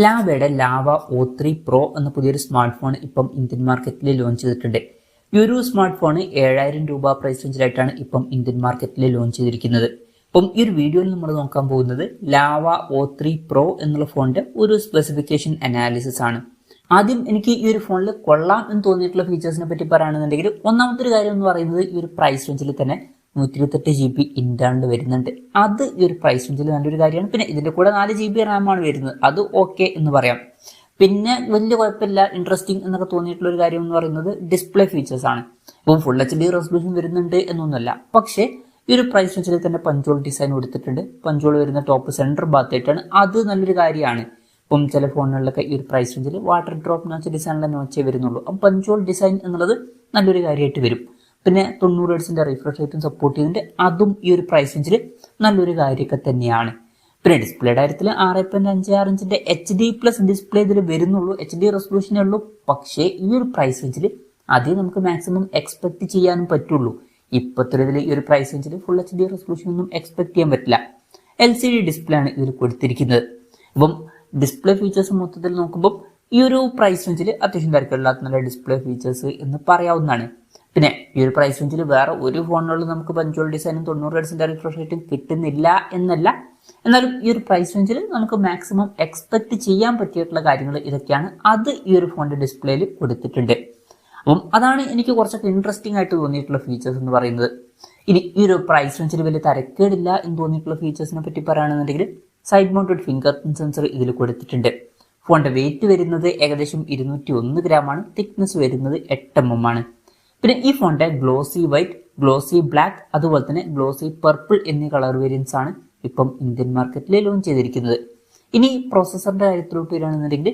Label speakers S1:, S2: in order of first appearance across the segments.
S1: ലാവയുടെ lava O3 Pro എന്ന പുതിയൊരു smart phone ഇപ്പം ഇന്ത്യൻ മാർക്കറ്റിൽ ലോഞ്ച് ചെയ്തിട്ടുണ്ട്. ഈ ഒരു സ്മാർട്ട് ഫോൺ 7000 രൂപ പ്രൈസ് റേഞ്ചിലായിട്ടാണ് ഇപ്പം ഇന്ത്യൻ മാർക്കറ്റിൽ ലോഞ്ച് ചെയ്തിരിക്കുന്നത്. അപ്പം ഈ ഒരു വീഡിയോയിൽ നമ്മൾ നോക്കാൻ പോകുന്നത് ലാവ O3 Pro എന്നുള്ള ഫോണിന്റെ ഒരു സ്പെസിഫിക്കേഷൻ അനാലിസിസ് ആണ്. ആദ്യം എനിക്ക് ഈ ഒരു ഫോണിൽ കൊള്ളാം എന്ന് തോന്നിയിട്ടുള്ള ഫീച്ചേഴ്സിനെ പറ്റി പറയുകയാണെന്നുണ്ടെങ്കിൽ ഒന്നാമത്തെ ഒരു കാര്യം എന്ന് പറയുന്നത് ഈ ഒരു പ്രൈസ് റേഞ്ചിൽ തന്നെ 128 GB ഇന്റേണൽ വരുന്നുണ്ട്. അത് ഈ ഒരു പ്രൈസ് റേഞ്ചിൽ നല്ലൊരു കാര്യമാണ്. പിന്നെ ഇതിന്റെ കൂടെ 4 GB റാം ആണ് വരുന്നത്, അത് ഓക്കെ എന്ന് പറയാം. പിന്നെ വലിയ കുഴപ്പമില്ല, ഇൻട്രസ്റ്റിംഗ് എന്നൊക്കെ തോന്നിയിട്ടുള്ള ഒരു കാര്യം എന്ന് പറയുന്നത് ഡിസ്പ്ലേ ഫീച്ചേഴ്സ് ആണ്. ഇപ്പം ഫുൾ HD റെസൊല്യൂഷൻ വരുന്നുണ്ട് എന്നൊന്നുമല്ല, പക്ഷേ ഈ ഒരു പ്രൈസ് റേഞ്ചിൽ തന്നെ പഞ്ചോൾ ഡിസൈൻ കൊടുത്തിട്ടുണ്ട്. പഞ്ചോൾ വരുന്ന ടോപ്പ് സെന്റർ ഭാഗത്തായിട്ടാണ്, അത് നല്ലൊരു കാര്യമാണ്. ഇപ്പം ചില ഫോണുകളിലൊക്കെ ഈ ഒരു പ്രൈസ് റേഞ്ചിൽ വാട്ടർ ഡ്രോപ്പ് നോച്ച് ഡിസൈനിലെ നോച്ചേ വരുന്നുള്ളൂ. അപ്പം പഞ്ചോൾ ഡിസൈൻ എന്നുള്ളത് നല്ലൊരു കാര്യമായിട്ട് വരും. പിന്നെ 90 ഹെർട്സിന്റെ റിഫ്രഷ് റേറ്റും സപ്പോർട്ട് ചെയ്യുന്നുണ്ട്, അതും ഈ ഒരു പ്രൈസ് റേഞ്ചിൽ നല്ലൊരു കാര്യമൊക്കെ തന്നെയാണ്. പിന്നെ ഡിസ്പ്ലേയുടെ കാര്യത്തിൽ 6.56 ഇഞ്ചിന്റെ HD+ ഡിസ്പ്ലേ ഇതിൽ വരുന്നുള്ളൂ, HD റെസൊല്യൂഷനേ ഉള്ളൂ. പക്ഷേ ഈ ഒരു പ്രൈസ് റേഞ്ചിൽ അതേ നമുക്ക് മാക്സിമം എക്സ്പെക്ട് ചെയ്യാനും പറ്റുള്ളൂ. ഇപ്പോഴത്തെ ഇതിൽ ഈ ഒരു പ്രൈസ് റേഞ്ചിൽ ഫുൾ HD റെസൊല്യൂഷൻ ഒന്നും എക്സ്പെക്ട് ചെയ്യാൻ പറ്റില്ല. LCD ഡിസ്പ്ലേ ആണ് ഇതിൽ കൊടുത്തിരിക്കുന്നത്. അപ്പം ഡിസ്പ്ലേ ഫീച്ചേഴ്സ് മൊത്തത്തിൽ നോക്കുമ്പോൾ ഈ ഒരു പ്രൈസ് റേഞ്ചിൽ അത്യാവശ്യം തിരക്കില്ലാത്ത നല്ല ഡിസ്പ്ലേ ഫീച്ചേഴ്സ് എന്ന് പറയാവുന്നതാണ്. പിന്നെ ഈ ഒരു പ്രൈസ് റേഞ്ചിൽ വേറെ ഒരു ഫോണുകളിലും നമുക്ക് പഞ്ചോൾ ഡിസൈനും 90 ഹെർട്സിന്റെ റിഫ്രഷ് റേറ്റും കിട്ടുന്നില്ല എന്നല്ല, എന്നാലും ഈ ഒരു പ്രൈസ് റേഞ്ചിൽ നമുക്ക് മാക്സിമം എക്സ്പെക്ട് ചെയ്യാൻ പറ്റിയിട്ടുള്ള കാര്യങ്ങൾ ഇതൊക്കെയാണ്. അത് ഈ ഒരു ഫോണിന്റെ ഡിസ്പ്ലേയിൽ കൊടുത്തിട്ടുണ്ട്. അപ്പം അതാണ് എനിക്ക് കുറച്ചൊക്കെ ഇൻട്രസ്റ്റിംഗ് ആയിട്ട് തോന്നിയിട്ടുള്ള ഫീച്ചേഴ്സ് എന്ന് പറയുന്നത്. ഇനി ഈ ഒരു പ്രൈസ് റേഞ്ചിൽ വലിയ തരക്കേടില്ല എന്ന് തോന്നിയിട്ടുള്ള ഫീച്ചേഴ്സിനെ പറ്റി പറയുകയാണെന്നുണ്ടെങ്കിൽ side mounted finger print sensor ഇതിൽ കൊടുത്തിട്ടുണ്ട്. ഫോണിന്റെ വെയിറ്റ് വരുന്നത് ഏകദേശം 201 ഗ്രാമാണ്. തിക്നെസ് വരുന്നത് 8 mm ആണ്. പിന്നെ ഈ ഫോണിന്റെ ഗ്ലോസി വൈറ്റ്, ഗ്ലോസി ബ്ലാക്ക്, അതുപോലെ തന്നെ ഗ്ലോസി പർപ്പിൾ എന്നീ കളർ വേരിയൻസ് ആണ് ഇപ്പം ഇന്ത്യൻ മാർക്കറ്റിൽ ലോഞ്ച് ചെയ്തിരിക്കുന്നത്. ഇനി പ്രോസസറിന്റെ കാര്യത്തിലോട്ട് വരികയാണെന്നുണ്ടെങ്കിൽ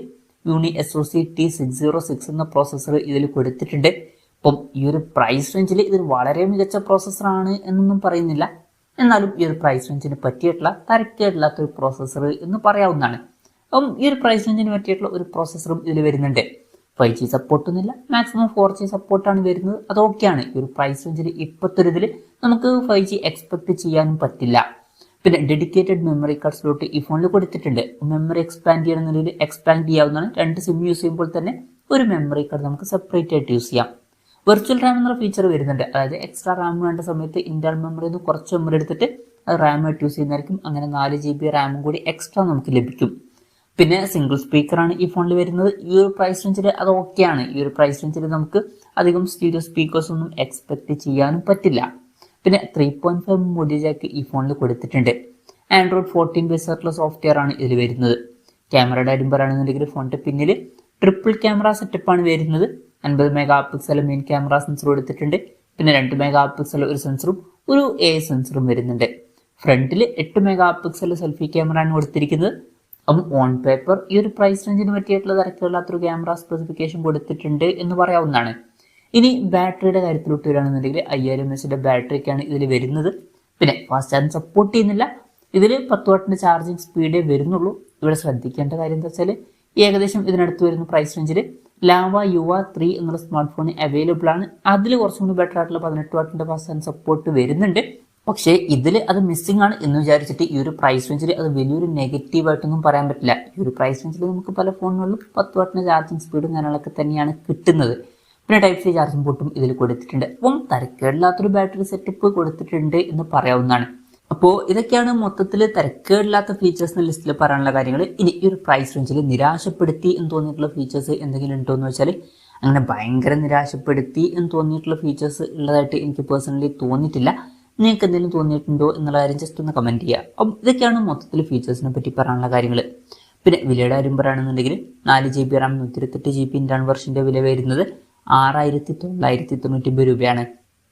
S1: യൂണി SoC T606 എന്ന പ്രോസസർ ഇതിൽ കൊടുത്തിട്ടുണ്ട്. ഇപ്പം ഈ ഒരു പ്രൈസ് റേഞ്ചിൽ ഇത് വളരെ മികച്ച പ്രോസസറാണ് എന്നൊന്നും പറയുന്നില്ല, എന്നാലും ഈ ഒരു പ്രൈസ് റേഞ്ചിന് പറ്റിയിട്ടുള്ള തരക്കേടില്ലാത്ത ഒരു പ്രോസസർ എന്ന് പറയാവുന്നതാണ്. അപ്പം ഈ ഒരു പ്രൈസ് റേഞ്ചിന് പറ്റിയിട്ടുള്ള ഒരു പ്രോസസറും ഇതിൽ വരുന്നുണ്ട്. 5G സപ്പോർട്ടൊന്നുമില്ല, മാക്സിമം 4G സപ്പോർട്ടാണ് വരുന്നത്, അത് ഓക്കെയാണ്. ഈ ഒരു പ്രൈസ് റേഞ്ചിൽ ഇപ്പോഴത്തെ ഇതിൽ നമുക്ക് 5G എക്സ്പെക്ട് ചെയ്യാനും പറ്റില്ല. പിന്നെ ഡെഡിക്കേറ്റഡ് മെമ്മറി കാർഡ് സ്ലോട്ട് ഈ ഫോണിൽ കൊടുത്തിട്ടുണ്ട്. മെമ്മറി എക്സ്പാൻഡ് ചെയ്യണമെന്നുണ്ടെങ്കിൽ എക്സ്പാൻഡ് ചെയ്യാവുന്നതാണ്. 2 സിം യൂസ് ചെയ്യുമ്പോൾ തന്നെ ഒരു മെമ്മറി കാർഡ് നമുക്ക് സെപ്പറേറ്റ് ആയിട്ട് യൂസ് ചെയ്യാം. വെർച്വൽ റാം എന്നുള്ള ഫീച്ചർ വരുന്നുണ്ട്, അതായത് എക്സ്ട്രാ റാം വേണ്ട സമയത്ത് ഇന്റേണൽ മെമ്മറിയിൽ നിന്ന് കുറച്ച് മെമ്മറി എടുത്തിട്ട് അത് റാം ആയിട്ട് യൂസ് ചെയ്യുന്നതായിരിക്കും. അങ്ങനെ 4 GB റാമും കൂടി എക്സ്ട്രാ നമുക്ക് ലഭിക്കും. പിന്നെ സിംഗിൾ സ്പീക്കറാണ് ഈ ഫോണിൽ വരുന്നത്. ഈ ഒരു പ്രൈസ് റേഞ്ചിൽ അത് ഓക്കെയാണ്. ഈ ഒരു പ്രൈസ് റേഞ്ചിൽ നമുക്ക് അധികം സ്റ്റീരിയോ സ്പീക്കേഴ്സ് ഒന്നും എക്സ്പെക്ട് ചെയ്യാനും പറ്റില്ല. പിന്നെ 3.5 ഓഡിയോ ജാക്ക് ഈ ഫോണിൽ കൊടുത്തിട്ടുണ്ട്. Android 14 ബേസ് ആയിട്ടുള്ള സോഫ്റ്റ്വെയർ ആണ് ഇതിൽ വരുന്നത്. ക്യാമറയുടെ കാര്യം പറയുകയാണെന്നുണ്ടെങ്കിൽ ഫോണിന്റെ പിന്നിൽ ട്രിപ്പിൾ ക്യാമറ സെറ്റപ്പാണ് വരുന്നത്. 50 MP മെയിൻ ക്യാമറ സെൻസർ കൊടുത്തിട്ടുണ്ട്. പിന്നെ 2 MP ഒരു സെൻസറും ഒരു AI സെൻസറും വരുന്നുണ്ട്. ഫ്രണ്ടിൽ 8 MP സെൽഫി ക്യാമറ ആണ് കൊടുത്തിരിക്കുന്നത്. അപ്പം ഓൺ പേപ്പർ ഈ ഒരു പ്രൈസ് റേഞ്ചിന് പറ്റിയിട്ടുള്ള തിരക്കുകളില്ലാത്തൊരു ക്യാമറ സ്പെസിഫിക്കേഷൻ കൊടുത്തിട്ടുണ്ട് എന്ന് പറയാവുന്നതാണ്. ഇനി ബാറ്ററിയുടെ കാര്യത്തിലോട്ട് വരികയാണെന്നുണ്ടെങ്കിൽ 5000 mAh ബാറ്ററിക്കാണ് ഇതിൽ വരുന്നത്. പിന്നെ ഫാസ്റ്റ് ചാർജിങ് സപ്പോർട്ട് ചെയ്യുന്നില്ല. ഇതിൽ 10 വാട്ടിന്റെ ചാർജിങ് സ്പീഡേ വരുന്നുള്ളൂ. ഇവിടെ ശ്രദ്ധിക്കേണ്ട കാര്യം എന്താ വെച്ചാൽ ഏകദേശം ഇതിനടുത്ത് വരുന്ന പ്രൈസ് റേഞ്ചിൽ ലാവ യുവ 3 എന്നുള്ള സ്മാർട്ട് ഫോൺ അവൈലബിൾ ആണ്. അതിൽ കുറച്ചും കൂടി ബെറ്റർ ആയിട്ടുള്ള 18 വാട്ടിന്റെ ഫാസ്റ്റ് ചാർജിങ് സപ്പോർട്ട് വരുന്നുണ്ട്. പക്ഷേ ഇതിൽ അത് മിസ്സിംഗ് ആണ് എന്ന് വിചാരിച്ചിട്ട് ഈ ഒരു പ്രൈസ് റേഞ്ചിൽ അത് വലിയൊരു നെഗറ്റീവ് ആയിട്ടൊന്നും പറയാൻ പറ്റില്ല. ഈ ഒരു പ്രൈസ് റേഞ്ചിൽ നമുക്ക് പല ഫോണുകളിലും 10 വാട്ടിന്റെ ചാർജിങ് സ്പീഡും കാര്യങ്ങളൊക്കെ തന്നെയാണ് കിട്ടുന്നത്. പിന്നെ Type-C ചാർജിങ് പോർട്ടും ഇതിൽ കൊടുത്തിട്ടുണ്ട്. അപ്പം തരക്കേടില്ലാത്തൊരു ബാറ്ററി സെറ്റപ്പ് കൊടുത്തിട്ടുണ്ട് എന്ന് പറയാവുന്നതാണ്. അപ്പോൾ ഇതൊക്കെയാണ് മൊത്തത്തിൽ തരക്കേടില്ലാത്ത ഫീച്ചേഴ്സിന്റെ ലിസ്റ്റിൽ പറയാനുള്ള കാര്യങ്ങൾ. ഇനി ഈ ഒരു പ്രൈസ് റേഞ്ചിൽ നിരാശപ്പെടുത്തി എന്ന് തോന്നിയിട്ടുള്ള ഫീച്ചേഴ്സ് എന്തെങ്കിലും ഉണ്ടോ എന്ന് വെച്ചാൽ അങ്ങനെ ഭയങ്കര നിരാശപ്പെടുത്തി എന്ന് തോന്നിയിട്ടുള്ള ഫീച്ചേഴ്സ് ഉള്ളതായിട്ട് എനിക്ക് പേഴ്സണലി തോന്നിയിട്ടില്ല. നിങ്ങൾക്ക് എന്തെങ്കിലും തോന്നിയിട്ടുണ്ടോ എന്നുള്ള കാര്യം ജസ്റ്റ് ഒന്ന് കമന്റ് ചെയ്യുക. അപ്പം ഇതൊക്കെയാണ് മൊത്തത്തിൽ ഫീച്ചേഴ്സിനെ പറ്റി പറയാനുള്ള കാര്യങ്ങൾ. പിന്നെ വിലയുടെ കാര്യം പറയുകയാണെന്നുണ്ടെങ്കിൽ 4 GB റാം 128 GB ഇന്റേണൽ വെർഷന്റെ വില വരുന്നത് 6999 രൂപയാണ്.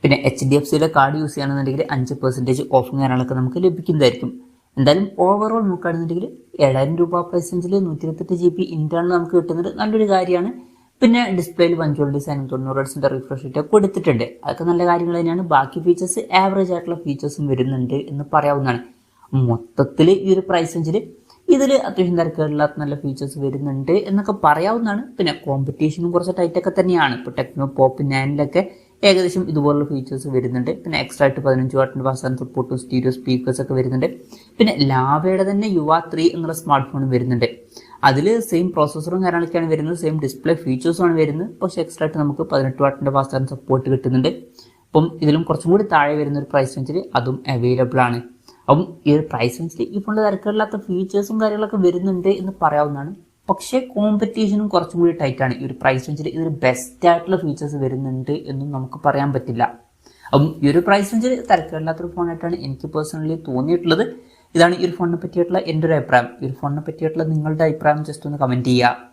S1: പിന്നെ HDFCയുടെ കാർഡ് യൂസ് ചെയ്യുകയാണെന്നുണ്ടെങ്കിൽ 5% ഓഫും കാര്യങ്ങളൊക്കെ നമുക്ക് ലഭിക്കുന്നതായിരിക്കും. എന്തായാലും ഓവറോൾ നോക്കുകയാണെന്നുണ്ടെങ്കിൽ 7000 രൂപ പ്രൈസ് റേഞ്ചിൽ 128 GB ഇന്റേണൽ നമുക്ക് കിട്ടുന്നത് നല്ലൊരു കാര്യമാണ്. പിന്നെ ഡിസ്പ്ലേയിൽ പഞ്ചോൾ ഡിസൈനും 90 ഹെർട്സിന്റെ റിഫ്രഷ് റേറ്റ് കൊടുത്തിട്ടുണ്ട്, അതൊക്കെ നല്ല കാര്യങ്ങൾ തന്നെയാണ്. ബാക്കി ഫീച്ചേഴ്സ് ആവറേജ് ആയിട്ടുള്ള ഫീച്ചേഴ്സും വരുന്നുണ്ട് എന്ന് പറയാവുന്നതാണ്. മൊത്തത്തിൽ ഈ ഒരു പ്രൈസ് റേഞ്ചിൽ ഇതിൽ അത്യാവശ്യം തിരക്കുകളില്ലാത്ത നല്ല ഫീച്ചേഴ്സ് വരുന്നുണ്ട് എന്നൊക്കെ പറയാവുന്നതാണ്. പിന്നെ കോമ്പറ്റീഷനും കുറച്ച് ടൈറ്റൊക്കെ തന്നെയാണ്. ഇപ്പോൾ ടെക്നോ പോപ്പ് 9 ഏകദേശം ഇതുപോലുള്ള ഫീച്ചേഴ്സ് വരുന്നുണ്ട്. പിന്നെ എക്സ്ട്രാ ആയിട്ട് 15 വാട്ടിന്റെ ഫാസ്റ്റ് ചാർജിങ് സപ്പോർട്ടും സ്റ്റീരിയോ സ്പീക്കേഴ്സ് ഒക്കെ വരുന്നുണ്ട്. പിന്നെ ലാവയുടെ തന്നെ യുവ 3 എന്നുള്ള സ്മാർട്ട് ഫോൺ വരുന്നുണ്ട്. അതിൽ സെയിം പ്രോസസ്സറും കാര്യങ്ങളൊക്കെയാണ് വരുന്നത്, സെയിം ഡിസ്പ്ലേ ഫീച്ചേഴ്സുമാണ് വരുന്നത്. പക്ഷേ എക്സ്ട്രാ ആയിട്ട് നമുക്ക് 18 വാട്ടിൻ്റെ ഫാസ്റ്റ് ചാർജിംഗ് സപ്പോർട്ട് കിട്ടുന്നുണ്ട്. അപ്പം ഇതിലും കുറച്ചും കൂടി താഴെ വരുന്ന ഒരു പ്രൈസ് റേഞ്ചിൽ അതും അവൈലബിൾ ആണ്. അപ്പം ഈ ഒരു പ്രൈസ് റേഞ്ചിൽ ഈ ഫോണിൽ തിരക്കില്ലാത്ത ഫീച്ചേഴ്സും കാര്യങ്ങളൊക്കെ വരുന്നുണ്ട് എന്ന് പറയാവുന്നതാണ്. പക്ഷേ കോമ്പറ്റീഷനും കുറച്ചും കൂടി ടൈറ്റാണ്. ഈ ഒരു പ്രൈസ് റേഞ്ചിൽ ഇതിൽ ബെസ്റ്റ് ആയിട്ടുള്ള ഫീച്ചേഴ്സ് വരുന്നുണ്ട് എന്നും നമുക്ക് പറയാൻ പറ്റില്ല. അപ്പം ഈ ഒരു പ്രൈസ് റേഞ്ചിൽ തിരക്കില്ലാത്തൊരു ഫോണായിട്ടാണ് എനിക്ക് പേഴ്സണലി തോന്നിയിട്ടുള്ളത്. ഇതാണ് ഈ ഒരു ഫോണിനെ പറ്റിയിട്ടുള്ള എൻ്റെ ഒരു അഭിപ്രായം. ഈ ഒരു ഫോണിനെ പറ്റിയിട്ടുള്ള നിങ്ങളുടെ അഭിപ്രായം ജസ്റ്റ് ഒന്ന് കമൻറ്റ് ചെയ്യുക.